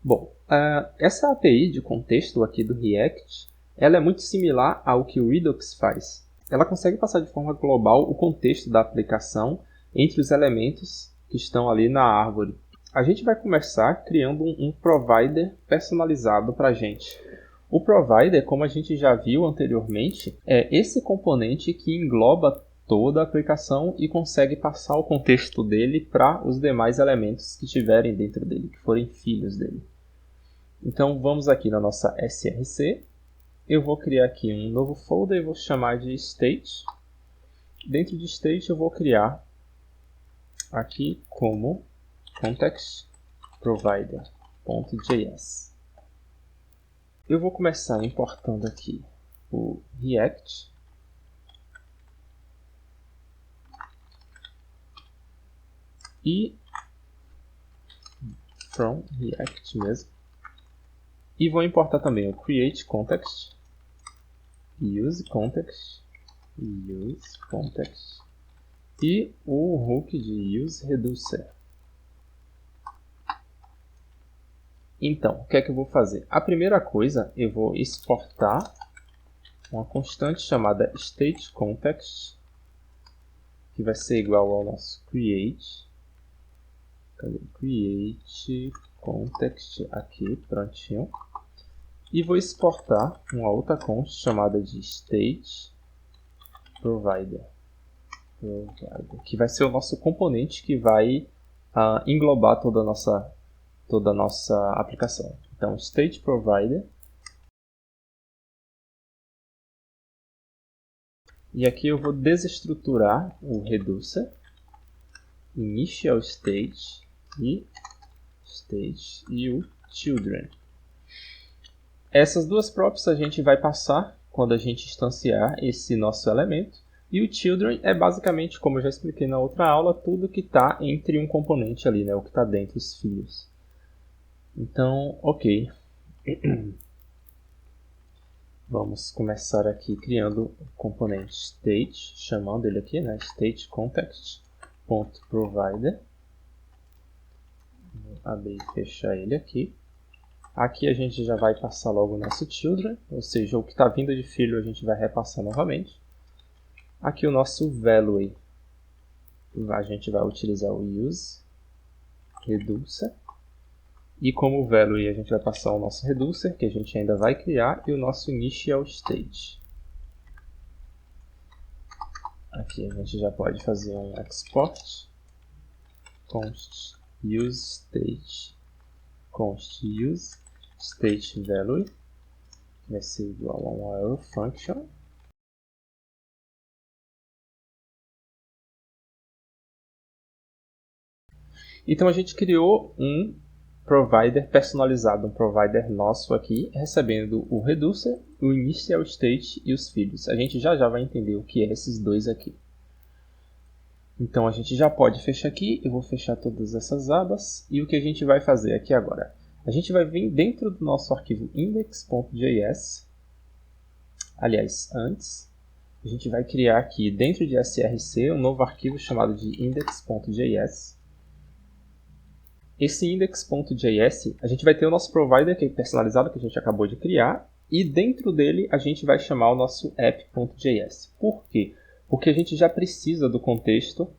Bom, essa API de contexto aqui do React, ela é muito similar ao que o Redux faz. Ela consegue passar de forma global o contexto da aplicação entre os elementos que estão ali na árvore. A gente vai começar criando um provider personalizado para a gente. O provider, como a gente já viu anteriormente, é esse componente que engloba toda a aplicação e consegue passar o contexto dele para os demais elementos que estiverem dentro dele, que forem filhos dele. Então vamos aqui na nossa src. Eu vou criar aqui um novo folder e vou chamar de state. Dentro de state eu vou criar aqui como context provider.js. Eu vou começar importando aqui o React. E from React mesmo. E vou importar também o create context, use context e o hook de use reducer. Então, o que é que eu vou fazer? A primeira coisa, eu vou exportar uma constante chamada stateContext, que vai ser igual ao nosso create. Create context aqui, prontinho. E vou exportar uma outra const chamada de state provider, que vai ser o nosso componente que vai englobar toda a nossa aplicação. Então, state provider. E aqui eu vou desestruturar o reducer, initial state e o children. Essas duas props a gente vai passar quando a gente instanciar esse nosso elemento. E o children é basicamente, como eu já expliquei na outra aula, tudo que está entre um componente ali, né? O que está dentro dos filhos. Então, ok. Vamos começar aqui criando o componente state, chamando ele aqui, né? stateContext.provider. Vou abrir e fechar ele aqui. Aqui a gente já vai passar logo o nosso children, ou seja, o que está vindo de filho a gente vai repassar novamente. Aqui o nosso value, a gente vai utilizar o use reducer. E como value a gente vai passar o nosso reducer, que a gente ainda vai criar, e o nosso initial state. Aqui a gente já pode fazer um export const use state const use state value, que vai ser igual a um arrow function. Então a gente criou um provider personalizado, um provider nosso aqui, recebendo o reducer, o initial state e os filhos. A gente já vai entender o que é esses dois aqui. Então a gente já pode fechar aqui, eu vou fechar todas essas abas, e o que a gente vai fazer aqui agora? A gente vai vir dentro do nosso arquivo index.js, aliás, antes, a gente vai criar aqui dentro de src um novo arquivo chamado de index.js. Esse index.js, a gente vai ter o nosso provider que é personalizado, que a gente acabou de criar, e dentro dele a gente vai chamar o nosso app.js. Por quê? Porque a gente já precisa do contexto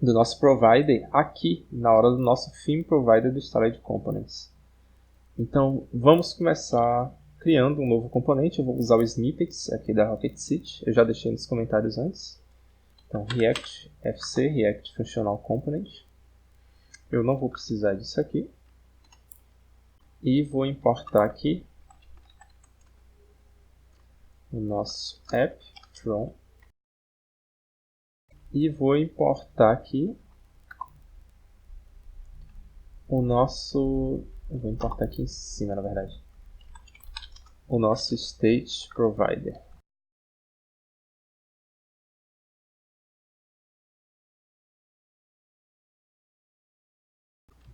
do nosso provider aqui, na hora do nosso theme provider do Storage Components. Então, vamos começar criando um novo componente. Eu vou usar o snippets aqui da Rocket City. Eu já deixei nos comentários antes. Então, React FC, React Functional Component. Eu não vou precisar disso aqui. E vou importar aqui o nosso app from. E vou importar aqui o nosso... Eu vou importar aqui em cima, na verdade. O nosso state provider.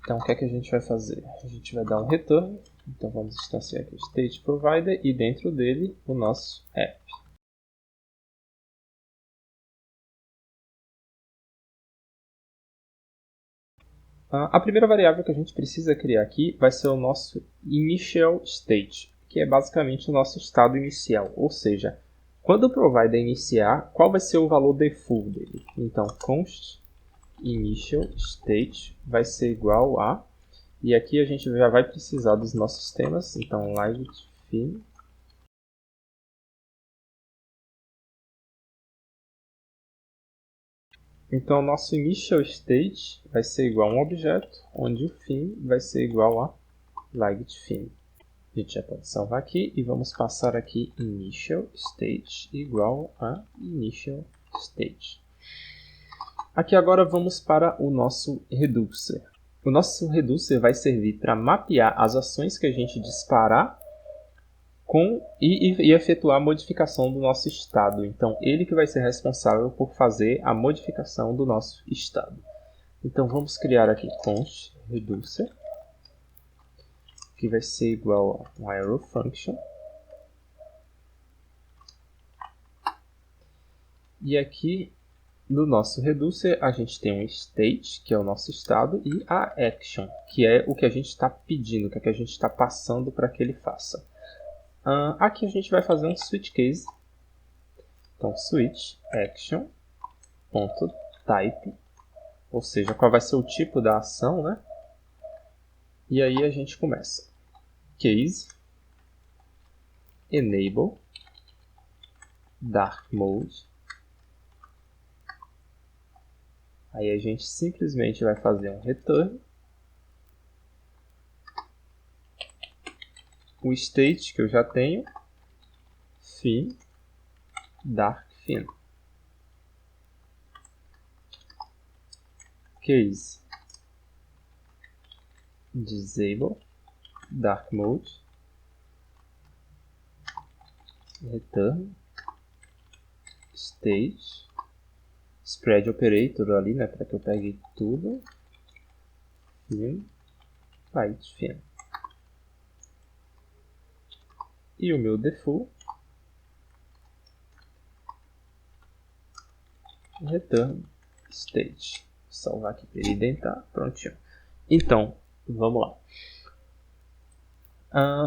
Então, o que é que a gente vai fazer? A gente vai dar um return. Então, vamos instanciar aqui o state provider e dentro dele o nosso app. A primeira variável que a gente precisa criar aqui vai ser o nosso initial state, que é basicamente o nosso estado inicial, ou seja, quando o provider iniciar, qual vai ser o valor default dele? Então, const initial state vai ser igual a, e aqui a gente já vai precisar dos nossos temas, então LiveTheme. Então, nosso initial state vai ser igual a um objeto, onde o theme vai ser igual a LiveTheme. A gente já pode salvar aqui e vamos passar aqui initial state igual a initial state. Aqui agora vamos para o nosso reducer. O nosso reducer vai servir para mapear as ações que a gente disparar e efetuar a modificação do nosso estado. Então, ele que vai ser responsável por fazer a modificação do nosso estado. Então, vamos criar aqui const reducer, que vai ser igual a um arrow function. E aqui no nosso reducer a gente tem um state, que é o nosso estado, e a action, que é o que a gente está pedindo, que é o que a gente está passando para que ele faça. Aqui a gente vai fazer um switch case. Então, switch action.type, ou seja, qual vai ser o tipo da ação, né? E aí a gente começa. Case enable dark mode. Aí a gente simplesmente vai fazer um return. O state que eu já tenho, theme dark theme. Case disable dark mode. Return state spread operator ali, né, para que eu pegue tudo. Theme light theme. E o meu default return state. Vou salvar aqui para ele identar. Prontinho. Então, vamos lá.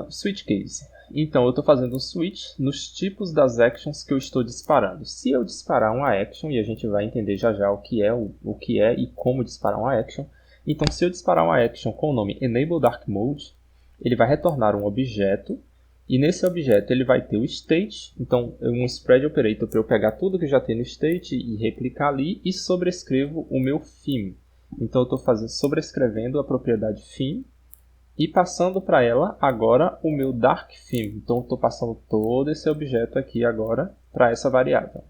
Switch case. Então, eu estou fazendo um switch nos tipos das actions que eu estou disparando. Se eu disparar uma action, e a gente vai entender já já o que é e como disparar uma action. Então, se eu disparar uma action com o nome Enable Dark Mode, ele vai retornar um objeto, e nesse objeto ele vai ter o state, então um spread operator para eu pegar tudo que já tem no state e replicar ali, e sobrescrevo o meu theme. Então, eu estou sobrescrevendo a propriedade theme, e passando para ela agora o meu dark theme. Então, estou passando todo esse objeto aqui agora para essa variável.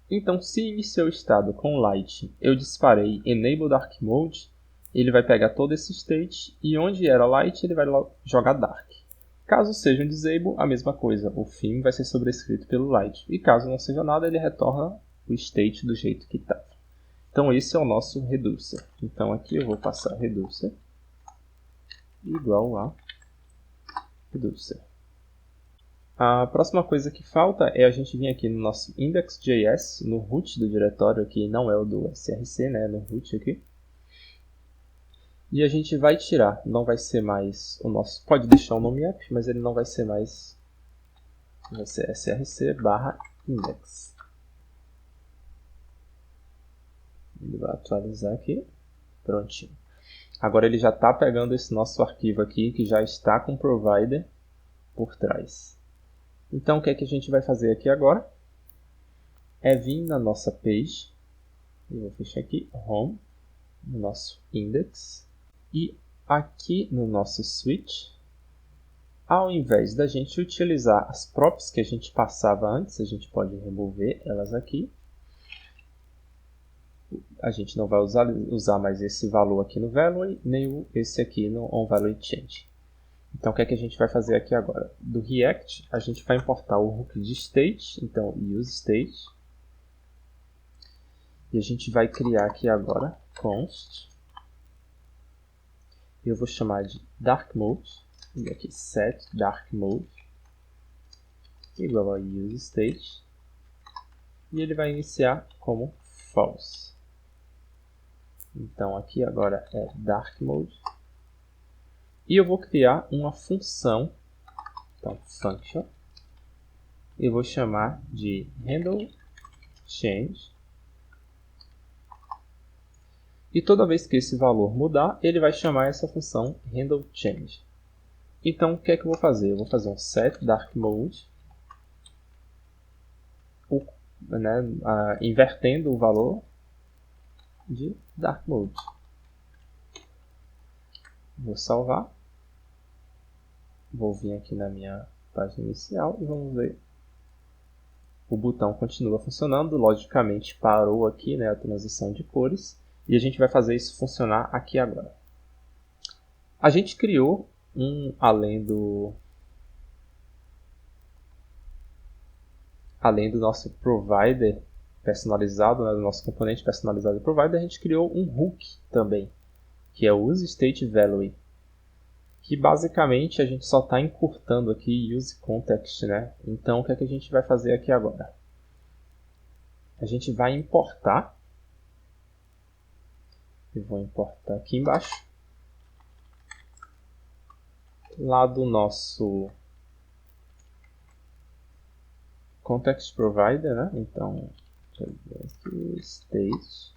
Então, se iniciou o estado com light, eu disparei enable dark mode, ele vai pegar todo esse state e onde era light ele vai jogar dark. Caso seja um disable, a mesma coisa, o theme vai ser sobrescrito pelo light. E caso não seja nada, ele retorna o state do jeito que estava. Então, esse é o nosso reducer. Então, aqui eu vou passar reducer igual a reducer. A próxima coisa que falta é a gente vir aqui no nosso index.js, no root do diretório aqui, não é o do src, né, no root aqui. E a gente vai tirar, não vai ser mais o nosso, pode deixar o nome app, mas ele não vai ser mais, vai ser src/index. Ele vai atualizar aqui, prontinho. Agora ele já está pegando esse nosso arquivo aqui, que já está com o provider por trás. Então, o que é que a gente vai fazer aqui agora? É vir na nossa page, eu vou fechar aqui, home, no nosso index, e aqui no nosso switch, ao invés da gente utilizar as props que a gente passava antes, a gente pode remover elas aqui. A gente não vai usar mais esse valor aqui no value, nem esse aqui no onValueChange. Então, o que é que a gente vai fazer aqui agora? Do React, a gente vai importar o hook de state, então useState. E a gente vai criar aqui agora const. Eu vou chamar de dark mode, e aqui set dark mode igual a useState. E ele vai iniciar como false. Então aqui agora é dark mode. E eu vou criar uma função, então function, eu vou chamar de handle change. E toda vez que esse valor mudar, ele vai chamar essa função handle change. Então o que é que eu vou fazer? Eu vou fazer um set dark mode, invertendo o valor de dark mode. Vou salvar. Vou vir aqui na minha página inicial e vamos ver. O botão continua funcionando, logicamente parou aqui, né, a transição de cores, e a gente vai fazer isso funcionar aqui agora. A gente criou além do nosso provider personalizado, né, do nosso componente personalizado provider, a gente criou um hook também, que é o useStateValue, que basicamente a gente só está encurtando aqui useContext, né? Então o que é que a gente vai fazer aqui agora? A gente vai importar, eu vou importar aqui embaixo, lá do nosso Context Provider, né? Então, deixa eu ver aqui, State,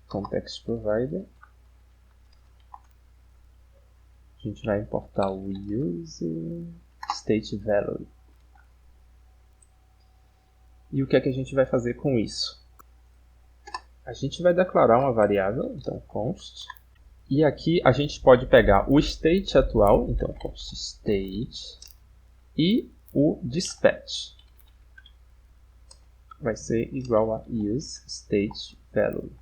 Context Provider. A gente vai importar o useStateValue. E o que é que a gente vai fazer com isso? A gente vai declarar uma variável, então const. E aqui a gente pode pegar o state atual, então const state, e o dispatch. Vai ser igual a useStateValue.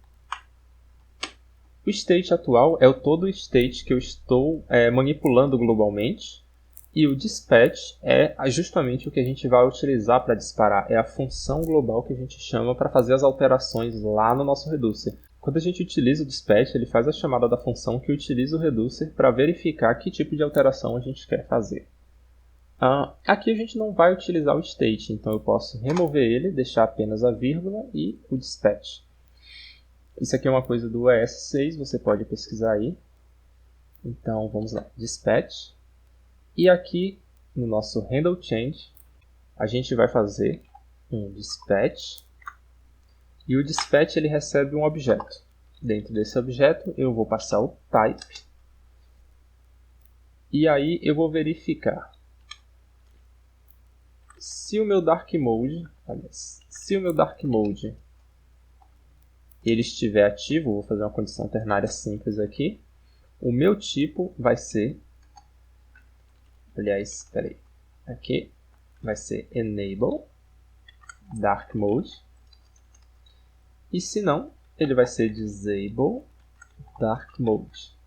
O state atual é todo o state que eu estou manipulando globalmente. E o dispatch é justamente o que a gente vai utilizar para disparar. É a função global que a gente chama para fazer as alterações lá no nosso reducer. Quando a gente utiliza o dispatch, ele faz a chamada da função que utiliza o reducer para verificar que tipo de alteração a gente quer fazer. Aqui a gente não vai utilizar o state, então eu posso remover ele, deixar apenas a vírgula e o dispatch. Isso aqui é uma coisa do ES6, você pode pesquisar aí. Então vamos lá, dispatch. E aqui no nosso handle change, a gente vai fazer um dispatch. E o dispatch ele recebe um objeto. Dentro desse objeto eu vou passar o type. E aí eu vou verificar se o meu dark mode, ele estiver ativo, vou fazer uma condição ternária simples aqui. O meu tipo vai ser, aqui vai ser enable dark mode. E se não, ele vai ser disable dark mode.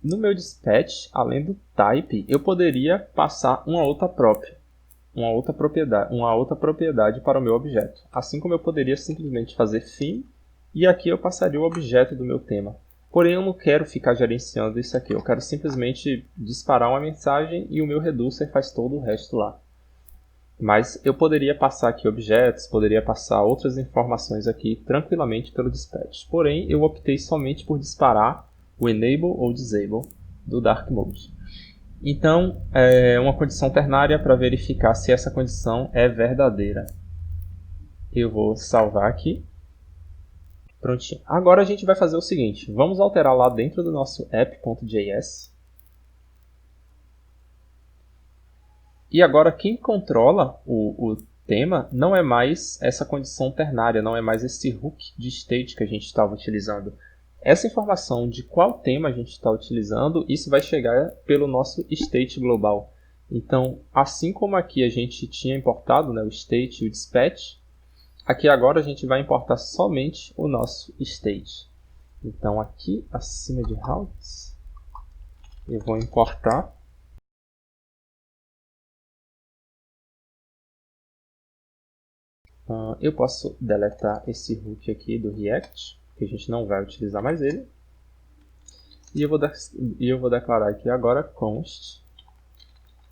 No meu dispatch, além do type, eu poderia passar uma outra propriedade para o meu objeto. Assim como eu poderia simplesmente fazer theme e aqui eu passaria o objeto do meu tema. Porém, eu não quero ficar gerenciando isso aqui. Eu quero simplesmente disparar uma mensagem e o meu reducer faz todo o resto lá. Mas eu poderia passar aqui objetos, poderia passar outras informações aqui tranquilamente pelo dispatch. Porém, eu optei somente por disparar o enable ou disable do dark mode. Então, é uma condição ternária para verificar se essa condição é verdadeira. Eu vou salvar aqui. Prontinho. Agora a gente vai fazer o seguinte. Vamos alterar lá dentro do nosso app.js. E agora quem controla o tema não é mais essa condição ternária, não é mais esse hook de state que a gente estava utilizando. Essa informação de qual tema a gente está utilizando, isso vai chegar pelo nosso state global. Então, assim como aqui a gente tinha importado, né, o state e o dispatch, aqui agora a gente vai importar somente o nosso state. Então, aqui acima de routes, eu vou importar eu posso deletar esse hook aqui do React, que a gente não vai utilizar mais ele. E eu vou declarar aqui agora const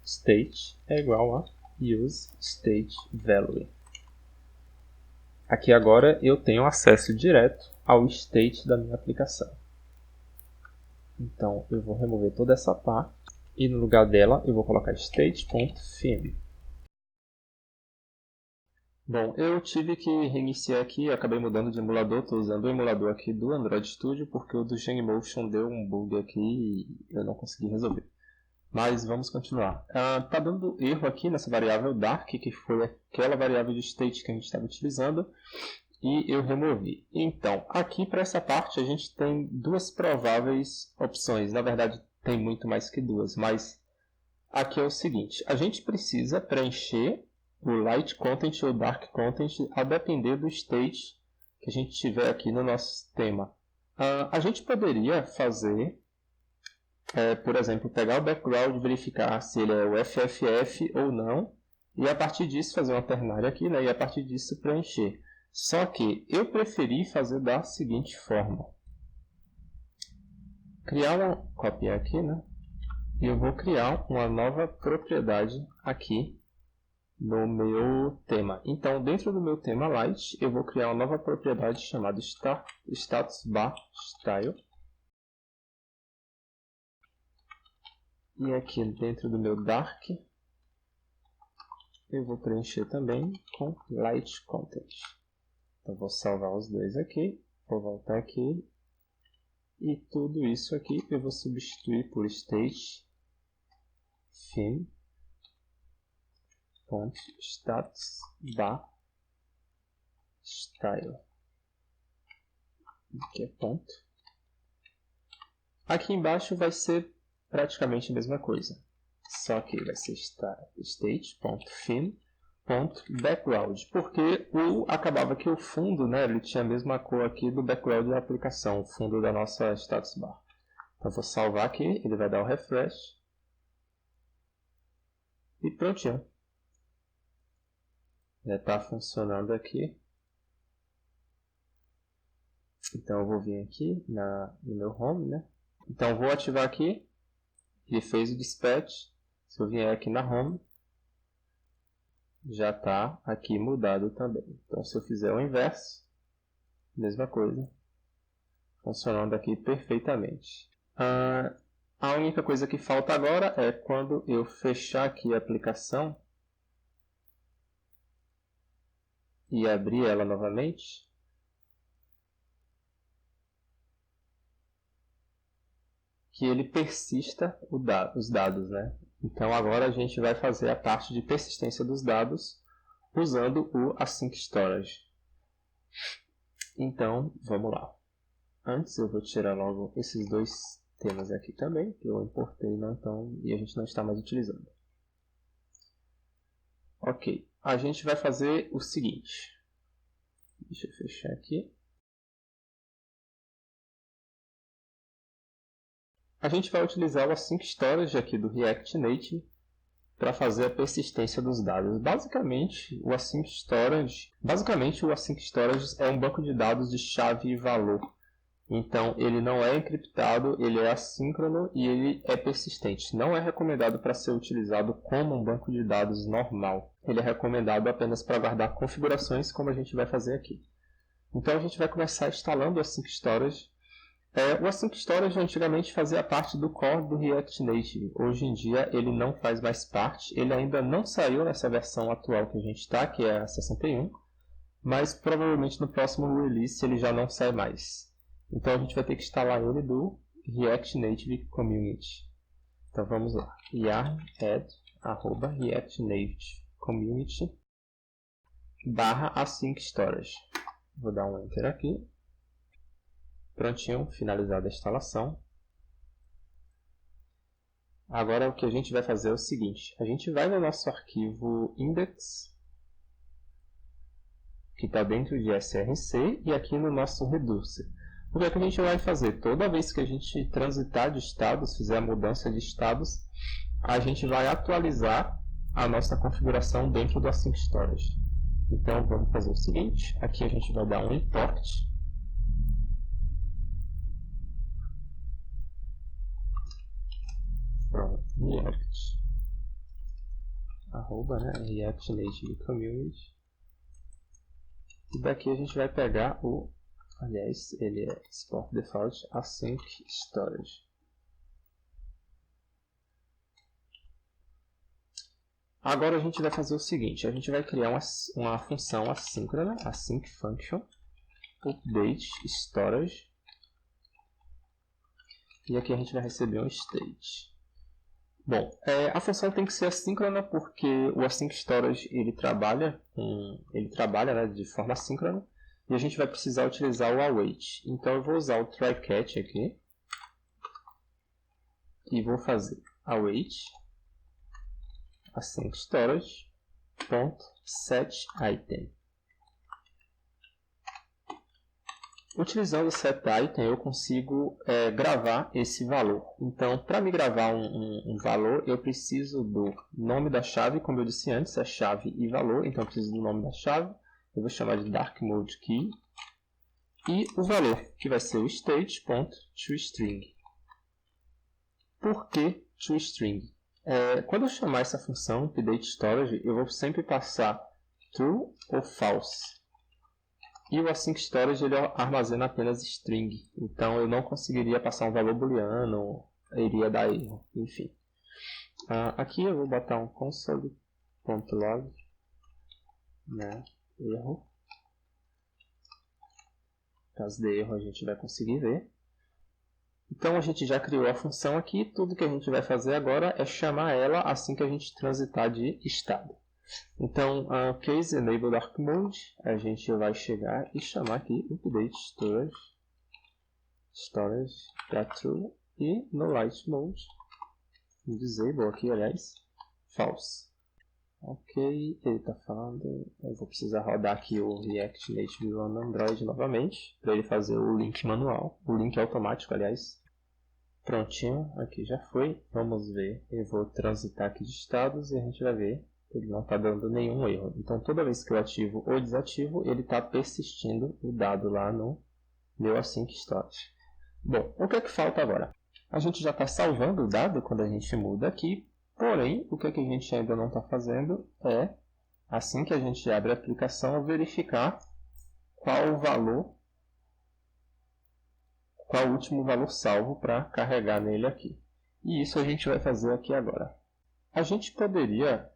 state é igual a use state value. Aqui agora eu tenho acesso direto ao state da minha aplicação. Então eu vou remover toda essa parte e no lugar dela eu vou colocar state.theme. Bom, eu tive que reiniciar aqui, acabei mudando de emulador, estou usando o emulador aqui do Android Studio porque o do Genymotion deu um bug aqui e eu não consegui resolver. Mas vamos continuar. Está dando erro aqui nessa variável dark, que foi aquela variável de state que a gente estava utilizando, e eu removi. Então, aqui para essa parte a gente tem duas prováveis opções. Na verdade, tem muito mais que duas, mas aqui é o seguinte. A gente precisa preencher o light content ou dark content a depender do state que a gente tiver aqui no nosso sistema. A gente poderia fazer, por exemplo, pegar o background e verificar se ele é o FFF ou não, e a partir disso fazer uma ternária aqui, né, e a partir disso preencher. Só que eu preferi fazer da seguinte forma. Copiar aqui, né? E eu vou criar uma nova propriedade aqui no meu tema. Então, dentro do meu tema Light, eu vou criar uma nova propriedade chamada status bar style. E aqui dentro do meu Dark, eu vou preencher também com Light Content. Então, vou salvar os dois aqui, vou voltar aqui, e tudo isso aqui eu vou substituir por state theme status bar style. Aqui é ponto. Aqui embaixo vai ser praticamente a mesma coisa, só que vai ser state.theme.background, porque acabava que o fundo, né, ele tinha a mesma cor aqui do background da aplicação, o fundo da nossa status bar. Então vou salvar aqui, ele vai dar o refresh e prontinho. Já está funcionando aqui. Então eu vou vir aqui no meu home, né? Então eu vou ativar aqui. Ele fez o dispatch. Se eu vier aqui na home, já está aqui mudado também. Então se eu fizer o inverso, mesma coisa, funcionando aqui perfeitamente. A única coisa que falta agora é quando eu fechar aqui a aplicação e abrir ela novamente, que ele persista os dados, né? Então agora a gente vai fazer a parte de persistência dos dados usando o Async Storage. Então, vamos lá. Antes eu vou tirar logo esses dois temas aqui também, que eu importei e a gente não está mais utilizando. Ok, a gente vai fazer o seguinte. Deixa eu fechar aqui. A gente vai utilizar o Async Storage aqui do React Native para fazer a persistência dos dados. Basicamente, o Async Storage é um banco de dados de chave e valor. Então, ele não é encriptado, ele é assíncrono e ele é persistente. Não é recomendado para ser utilizado como um banco de dados normal. Ele é recomendado apenas para guardar configurações, como a gente vai fazer aqui. Então, a gente vai começar instalando o Async Storage. O Async Storage antigamente fazia parte do core do React Native. Hoje em dia ele não faz mais parte. Ele ainda não saiu nessa versão atual que a gente está, que é a 61. Mas provavelmente no próximo release ele já não sai mais. Então a gente vai ter que instalar ele do React Native Community. Então vamos lá. yarn add @react native community /async storage. Vou dar um enter aqui. Prontinho, finalizada a instalação. Agora o que a gente vai fazer é o seguinte. A gente vai no nosso arquivo index, que está dentro de src, e aqui no nosso reducer. O que é que a gente vai fazer? Toda vez que a gente transitar de estados, fizer a mudança de estados, a gente vai atualizar a nossa configuração dentro do Async Storage. Então vamos fazer o seguinte. Aqui a gente vai dar um import from react arroba, né, React Native Community. E daqui a gente vai pegar aliás, ele é Export Default Async Storage. Agora a gente vai fazer o seguinte, a gente vai criar uma função assíncrona, async function, update storage, e aqui a gente vai receber um state. Bom, a função tem que ser assíncrona porque o async storage ele trabalha né, de forma assíncrona e a gente vai precisar utilizar o await. Então eu vou usar o try-catch aqui e vou fazer await async storage .set item. Utilizando o setItem eu consigo gravar esse valor. Então, para me gravar um valor, eu preciso do nome da chave, como eu disse antes, é chave e valor. Então, eu preciso do nome da chave. Eu vou chamar de dark mode key. E o valor, que vai ser o state.toString. Por que toString? Quando eu chamar essa função update storage, eu vou sempre passar true ou false. E o async storage ele armazena apenas string, então eu não conseguiria passar um valor booleano, iria dar erro, enfim. Aqui eu vou botar um console.log, né, erro. Caso de erro a gente vai conseguir ver. Então a gente já criou a função aqui, tudo que a gente vai fazer agora é chamar ela assim que a gente transitar de estado. Então, case enable dark mode, a gente vai chegar e chamar aqui update storage true e no light mode, disable aqui, aliás, false. Ok, ele está falando, eu vou precisar rodar aqui o React Native no Android novamente, para ele fazer o link manual, o link automático, aliás. Prontinho, aqui já foi, vamos ver, eu vou transitar aqui de estados e a gente vai ver. Ele não está dando nenhum erro. Então, toda vez que eu ativo ou desativo, ele está persistindo o dado lá no meu async storage. Bom, o que é que falta agora? A gente já está salvando o dado quando a gente muda aqui, porém, o que é que a gente ainda não está fazendo é, assim que a gente abre a aplicação, verificar qual o último valor salvo para carregar nele aqui. E isso a gente vai fazer aqui agora. A gente poderia,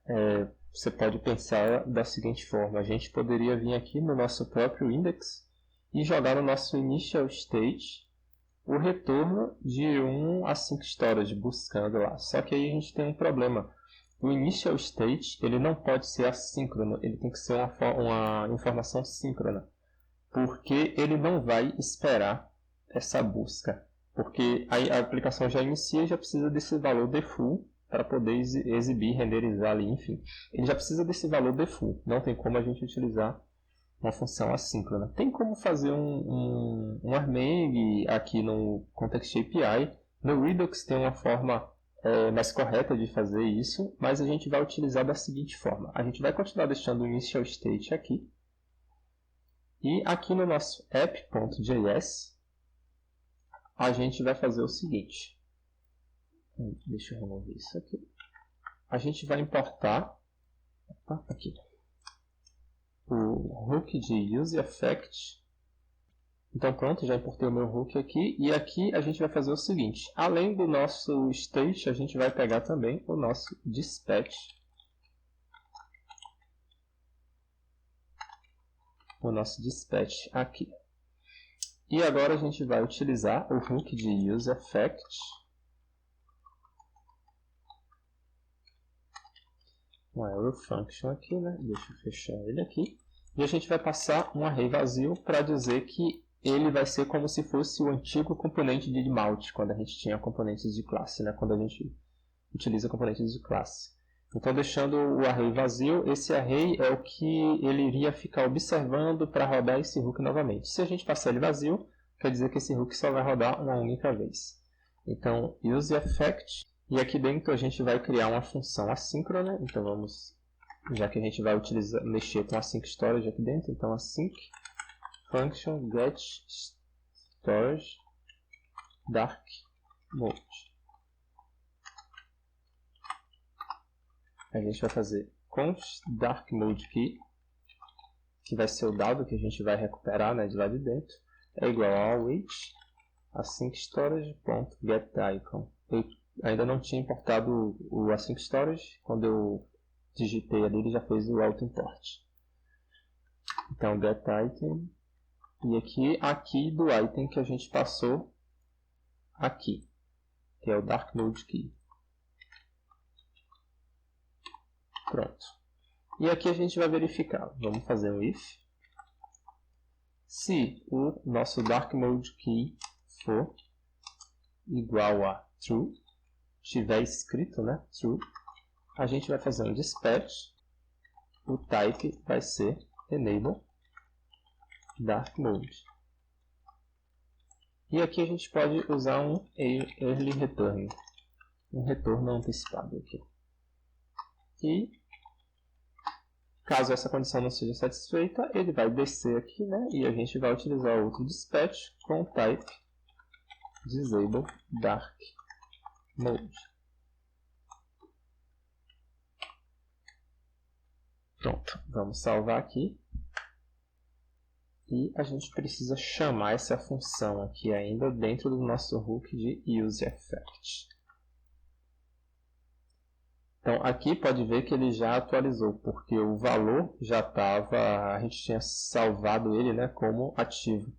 você pode pensar da seguinte forma, a gente poderia vir aqui no nosso próprio index e jogar no nosso initial state o retorno de um async storage buscando lá. Só que aí a gente tem um problema. O initial state ele não pode ser assíncrono, ele tem que ser uma informação síncrona, porque ele não vai esperar essa busca, porque a aplicação já inicia e já precisa desse valor default para poder exibir, renderizar ali, enfim. Ele já precisa desse valor default. Não tem como a gente utilizar uma função assíncrona. Tem como fazer um armang aqui no Context API. No Redux tem uma forma mais correta de fazer isso, mas a gente vai utilizar da seguinte forma. A gente vai continuar deixando o initial state aqui. E aqui no nosso app.js, a gente vai fazer o seguinte. Deixa eu remover isso aqui. A gente vai importar aqui o hook de useEffect. Então pronto, já importei o meu hook aqui. E aqui a gente vai fazer o seguinte. Além do nosso state, a gente vai pegar também o nosso dispatch. O nosso dispatch aqui. E agora a gente vai utilizar o hook de useEffect. Um arrow function aqui, né? Deixa eu fechar ele aqui. E a gente vai passar um array vazio para dizer que ele vai ser como se fosse o antigo componente de mount, quando a gente tinha componentes de classe, né? Quando a gente utiliza componentes de classe. Então, deixando o array vazio, esse array é o que ele iria ficar observando para rodar esse hook novamente. Se a gente passar ele vazio, quer dizer que esse hook só vai rodar uma única vez. Então, useEffect. E aqui dentro a gente vai criar uma função assíncrona. Então vamos, já que a gente vai mexer com async storage aqui dentro, então async function get storage dark mode. A gente vai fazer const dark mode key, que vai ser o dado que a gente vai recuperar, né, de lá de dentro, é igual a await async storage.getIcon. Eu ainda não tinha importado o async storage, quando eu digitei ali ele já fez o auto import. Então getItem, e aqui do item que a gente passou aqui, que é o dark mode key. Pronto. E aqui a gente vai verificar. Vamos fazer um if. Se o nosso dark mode key for igual a true, estiver escrito, né, true, a gente vai fazer um dispatch. O type vai ser enable dark mode. E aqui a gente pode usar um early return, um retorno antecipado aqui. E caso essa condição não seja satisfeita, ele vai descer aqui, né? E a gente vai utilizar outro dispatch com o type disable dark mode. Pronto, vamos salvar aqui. E a gente precisa chamar essa função aqui ainda dentro do nosso hook de useEffect. Então aqui pode ver que ele já atualizou, porque o valor já estava, a gente tinha salvado ele, né, como ativo.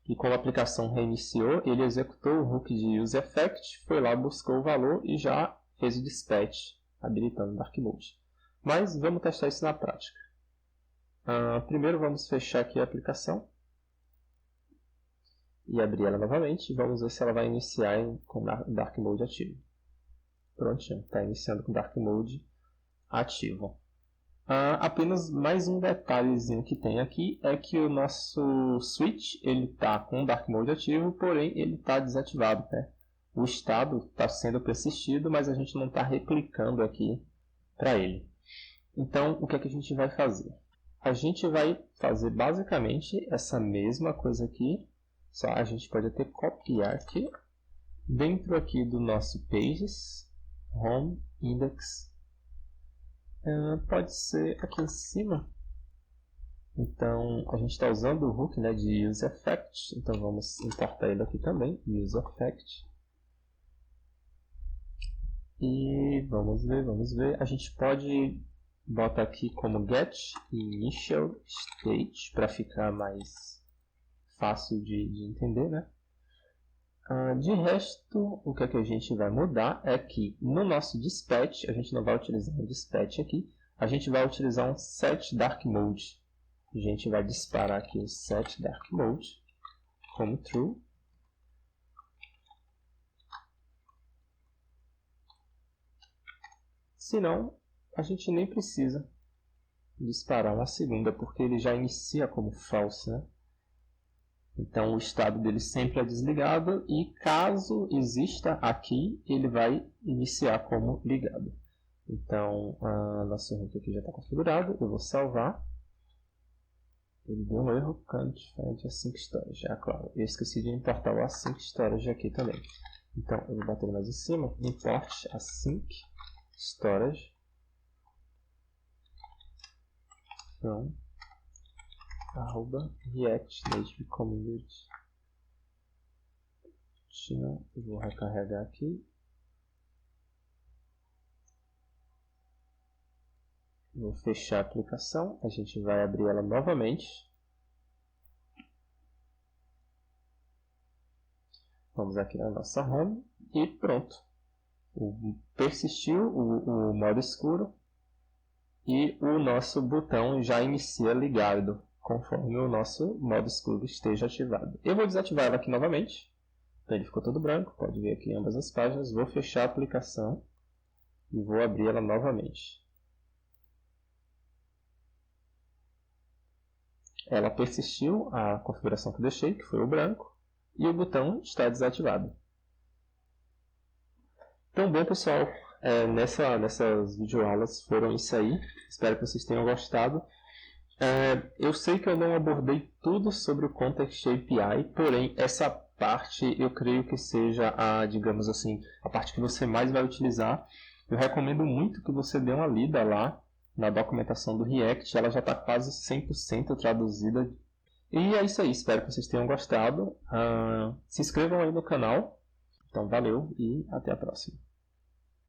E como a aplicação reiniciou, ele executou o hook de useEffect, foi lá, buscou o valor e já fez o dispatch, habilitando o dark mode. Mas vamos testar isso na prática. Primeiro vamos fechar aqui a aplicação e abrir ela novamente. Vamos ver se ela vai iniciar com dark mode ativo. Prontinho, está iniciando com Dark Mode ativo. Apenas mais um detalhezinho que tem aqui é que o nosso switch está com Dark Mode ativo, porém ele está desativado, né? O estado está sendo persistido, mas a gente não está replicando aqui para ele. Então, o que é que a gente vai fazer? A gente vai fazer basicamente essa mesma coisa aqui, só a gente pode até copiar aqui, dentro aqui do nosso Pages, Home, Index, pode ser aqui em cima. Então a gente está usando o hook, né, de useEffect, então vamos importar ele aqui também, useEffect. E vamos ver, a gente pode botar aqui como get initial state para ficar mais fácil de entender, né? De resto, o que a gente vai mudar é que no nosso dispatch, a gente não vai utilizar um dispatch aqui, a gente vai utilizar um set dark mode. A gente vai disparar aqui o set dark mode como true. Senão, a gente nem precisa disparar uma segunda, porque ele já inicia como false, né? Então o estado dele sempre é desligado e caso exista aqui, ele vai iniciar como ligado. Então, nosso hook aqui já está configurado, eu vou salvar. Ele deu um erro, can't find async storage. Claro, eu esqueci de importar o async storage aqui também. Então, eu vou bater mais em cima, import async storage from @react native community. Eu vou recarregar aqui. Vou fechar a aplicação. A gente vai abrir ela novamente. Vamos aqui na nossa home e pronto. Persistiu o modo escuro e o nosso botão já inicia ligado, conforme o nosso modo escuro esteja ativado. Eu vou desativar ela aqui novamente. Então ele ficou todo branco, pode ver aqui em ambas as páginas. Vou fechar a aplicação e vou abrir ela novamente. Ela persistiu a configuração que eu deixei, que foi o branco, e o botão está desativado. Então, bom pessoal, nessas videoaulas foram isso aí. Espero que vocês tenham gostado. Eu sei que eu não abordei tudo sobre o Context API, porém essa parte eu creio que seja digamos assim, a parte que você mais vai utilizar. Eu recomendo muito que você dê uma lida lá na documentação do React, ela já está quase 100% traduzida. E é isso aí, espero que vocês tenham gostado. Se inscrevam aí no canal. Então valeu e até a próxima.